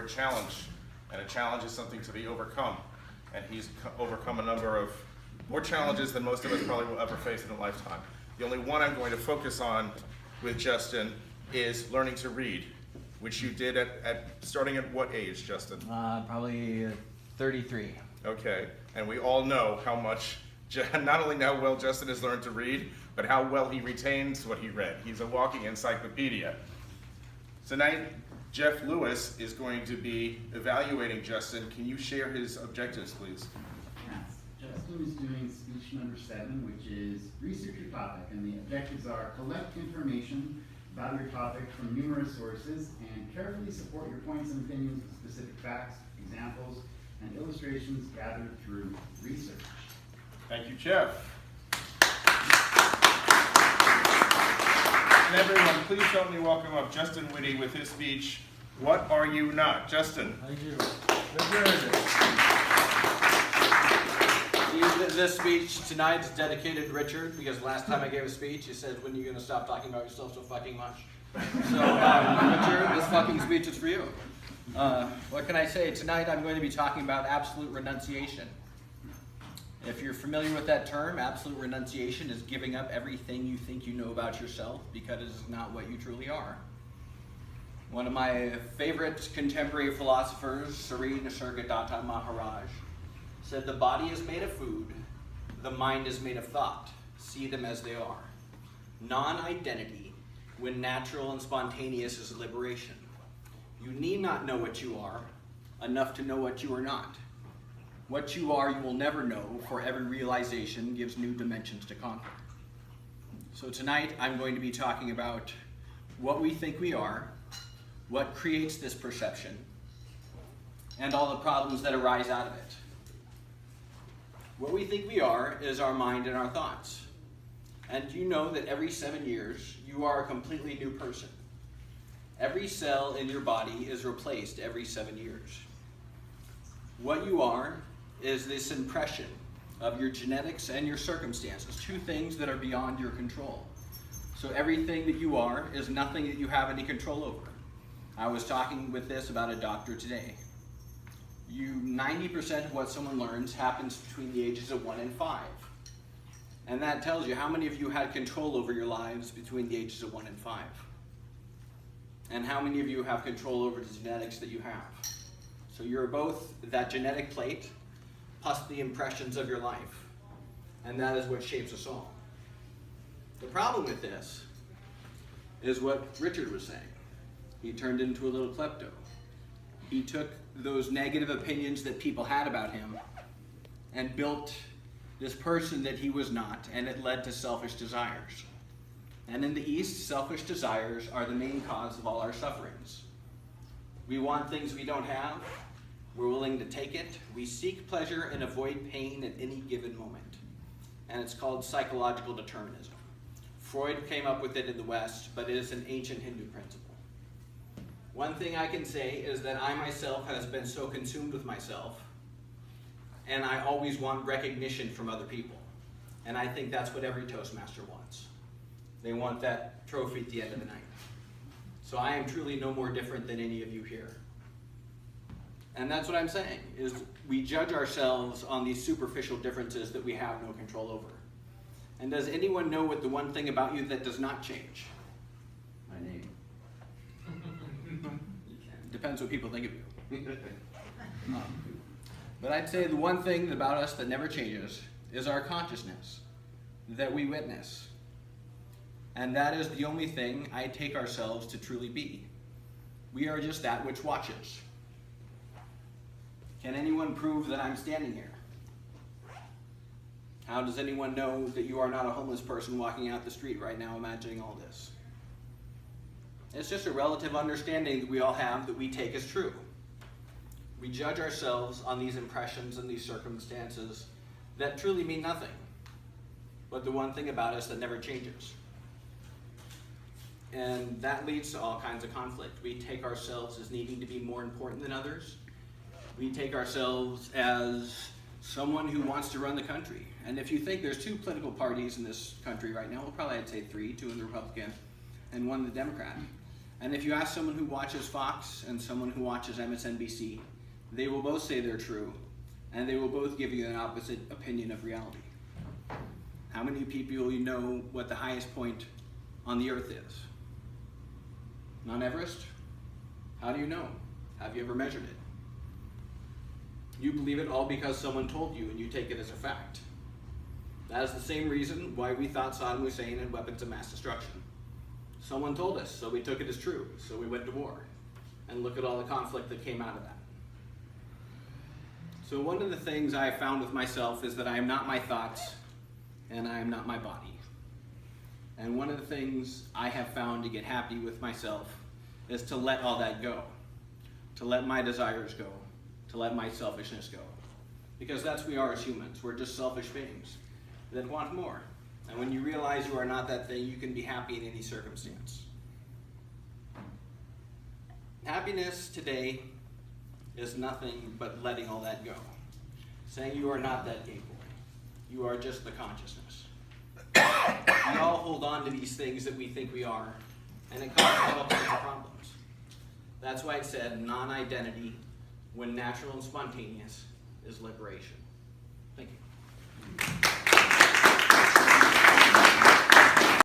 challenge, and a challenge is something to be overcome. And he's overcome a number of more challenges than most of us probably will ever face in a lifetime. The only one I'm going to focus on with Justin is learning to read, which you did starting at what age, Justin? Probably 33. Okay, and we all know how much, not only how well Justin has learned to read, but how well he retains what he read. He's a walking encyclopedia. Tonight, Jeff Lewis is going to be evaluating Justin. Can you share his objectives, please? Yes. Justin is doing speech number 7, which is research your topic, and the objectives are collect information about your topic from numerous sources and carefully support your points and opinions with specific facts, examples, and illustrations gathered through research. Thank you, Jeff. And everyone, please help me welcome up Justin Whitty with his speech, What Are You Not? Justin. Thank you. This speech tonight is dedicated to Richard, because last time I gave a speech, he said, when are you going to stop talking about yourself so fucking much? So, Richard, this fucking speech is for you. What can I say? Tonight I'm going to be talking about absolute renunciation. If you're familiar with that term, absolute renunciation is giving up everything you think you know about yourself because it is not what you truly are. One of my favorite contemporary philosophers, Sri Nisargadatta Maharaj, said the body is made of food, the mind is made of thought. See them as they are. Non-identity, when natural and spontaneous, is liberation. You need not know what you are, enough to know what you are not. What you are, you will never know, for every realization gives new dimensions to conquer. So tonight, I'm going to be talking about what we think we are, what creates this perception, and all the problems that arise out of it. What we think we are is our mind and our thoughts. And you know that every 7 years, you are a completely new person. Every cell in your body is replaced every 7 years. What you are is this impression of your genetics and your circumstances, two things that are beyond your control. So everything that you are is nothing that you have any control over. I was talking with this about a doctor today. 90% of what someone learns happens between the ages of 1 and 5. And that tells you how many of you had control over your lives between the ages of 1 and 5. And how many of you have control over the genetics that you have. So you're both that genetic plate plus the impressions of your life. And that is what shapes us all. The problem with this is what Richard was saying. He turned into a little klepto. He took those negative opinions that people had about him and built this person that he was not, and it led to selfish desires. And in the East, selfish desires are the main cause of all our sufferings. We want things we don't have. We're willing to take it. We seek pleasure and avoid pain at any given moment. And it's called psychological determinism. Freud came up with it in the West, but it is an ancient Hindu principle. One thing I can say is that I myself has been so consumed with myself, and I always want recognition from other people. And I think that's what every Toastmaster wants. They want that trophy at the end of the night. So I am truly no more different than any of you here. And that's what I'm saying, is we judge ourselves on these superficial differences that we have no control over. And does anyone know what the one thing about you that does not change? My name. Depends what people think of you. But I'd say the one thing about us that never changes is our consciousness that we witness. And that is the only thing I take ourselves to truly be. We are just that which watches. Can anyone prove that I'm standing here? How does anyone know that you are not a homeless person walking out the street right now imagining all this? It's just a relative understanding that we all have that we take as true. We judge ourselves on these impressions and these circumstances that truly mean nothing, but the one thing about us that never changes. And that leads to all kinds of conflict. We take ourselves as needing to be more important than others. We take ourselves as someone who wants to run the country. And if you think there's two political parties in this country right now, well, probably I'd say three, two in the Republican and one in the Democrat. And if you ask someone who watches Fox and someone who watches MSNBC, they will both say they're true, and they will both give you an opposite opinion of reality. How many people you know what the highest point on the earth is? Mount Everest? How do you know? Have you ever measured it? You believe it all because someone told you and you take it as a fact. That is the same reason why we thought Saddam Hussein had weapons of mass destruction. Someone told us, so we took it as true, so we went to war. And look at all the conflict that came out of that. So one of the things I have found with myself is that I am not my thoughts and I am not my body. And one of the things I have found to get happy with myself is to let all that go. To let my desires go. To let my selfishness go. Because that's who we are as humans. We're just selfish beings that want more. And when you realize you are not that thing, you can be happy in any circumstance. Happiness today is nothing but letting all that go. Saying you are not that gay boy. You are just the consciousness. We all hold on to these things that we think we are, and it causes all kinds of problems. That's why it said non-identity, when natural and spontaneous, is liberation. Thank you.